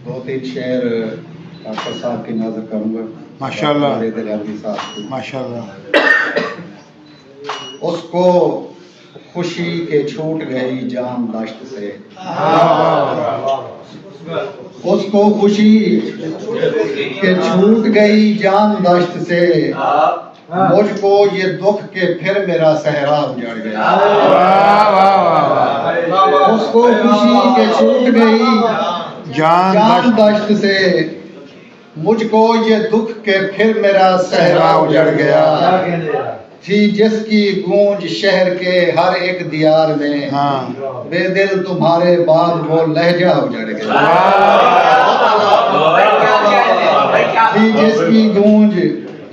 दो तीन शेर डॉक्टर साहब की नजर करूंगा। माशाल्लाह माशाल्लाह। माशाल्लाह। उसको खुशी के छूट गई जान दश्त से, उसको खुशी के छूट गई जान दश्त से, मुझको ये दुख के फिर मेरा सहरा उजड़ गया। उसको खुशी के छूट गई जान दश्त से, मुझको ये दुख के फिर मेरा सहरा उजड़ गया। थी जिसकी गूंज शहर के हर एक दियार में, बेदिल तुम्हारे बाद वो लहजा उजड़ गया। थी जिसकी गूंज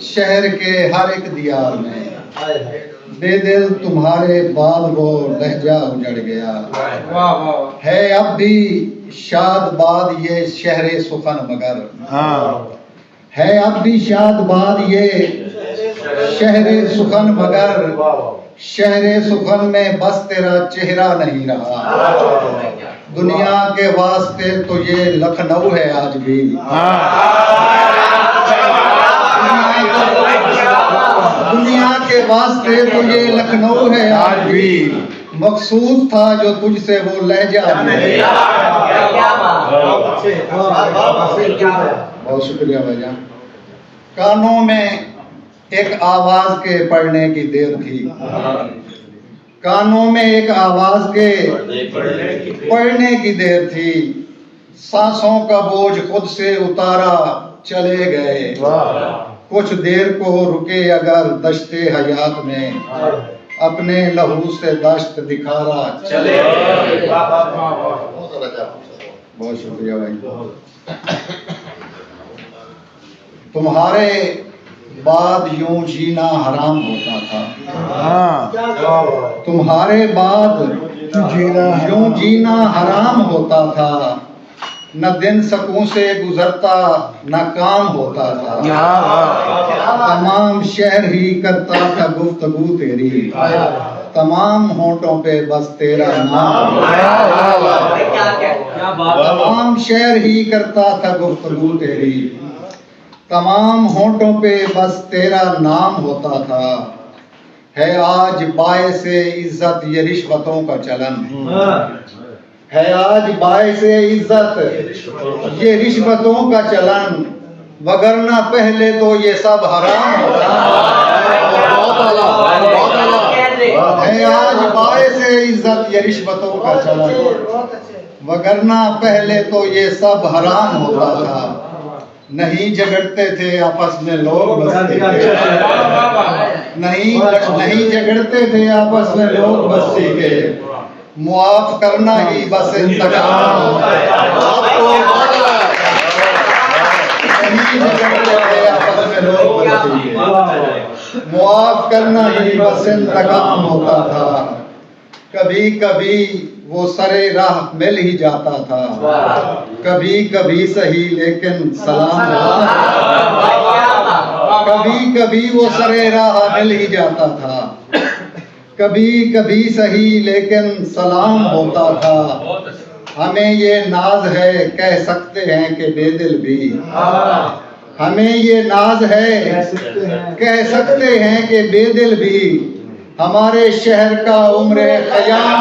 शहर के हर एक दियार में, बेदिल तुम्हारे बाद वो लहजा उजड़ गया। है अब भी शाद बाद ये शहरे सुखन मगर, है अब भी शाद बाद ये शहरे सुखन मगर, शहरे सुखन में बस तेरा चेहरा नहीं रहा। दुनिया के वास्ते तो ये लखनऊ है आज भी, दुनिया के वास्ते तो ये लखनऊ है आज भी। मखसूस था जो तुझसे वो लहजा नहीं। बहुत शुक्रिया भाईजान। कानों में एक आवाज के पढ़ने की देर थी, कानों में एक आवाज के पढ़ने की देर थी। सांसों का बोझ खुद से उतारा चले गए, कुछ देर को रुके अगर दश्ते हयात में, अपने लहू से दश्त दिखारा चले गए। बहुत शुक्रिया भाई। तुम्हारे बाद यूं जीना हराम होता था, तुम्हारे बाद यूं जीना हराम होता था। न दिन सकूं से गुजरता न काम होता था। तमाम शहर ही करता था गुफ्तगू तेरी, तमाम होंठों पे बस तेरा नाम। तमाम शहर ही करता था गुफ्तगू तेरी, तमाम होंठों पे बस तेरा नाम होता था। है आज बायसे इज्जत ये रिश्वतों का चलन, है आज बायसे इज्जत ये रिश्वतों का चलन, वगरना पहले तो ये सब हराम होता। है आज बायसे इज्जत ये रिश्वतों का चलन, वगरना पहले तो ये सब हराम होता था। नहीं झगड़ते थे आपस में लोग बस्ती के, नहीं झगड़ते थे आपस में लोग बस्ती के, मुआफ करना ही बस इंतकाम होता है। नहीं झगड़ते थे आपस में लोग बस्ती के, मुआफ करना ही बस इंतकाम होता था। कभी कभी वो सरे राह मिल ही जाता था, कभी कभी सही लेकिन सलाम होता था। कभी कभी वो सरे राह मिल ही जाता था, कभी कभी सही लेकिन सलाम होता था। हमें ये नाज है कह सकते हैं कि बेदिल भी, हमें ये नाज है कह सकते हैं कि बेदिल भी, हमारे शहर का उम्रे ख़याम।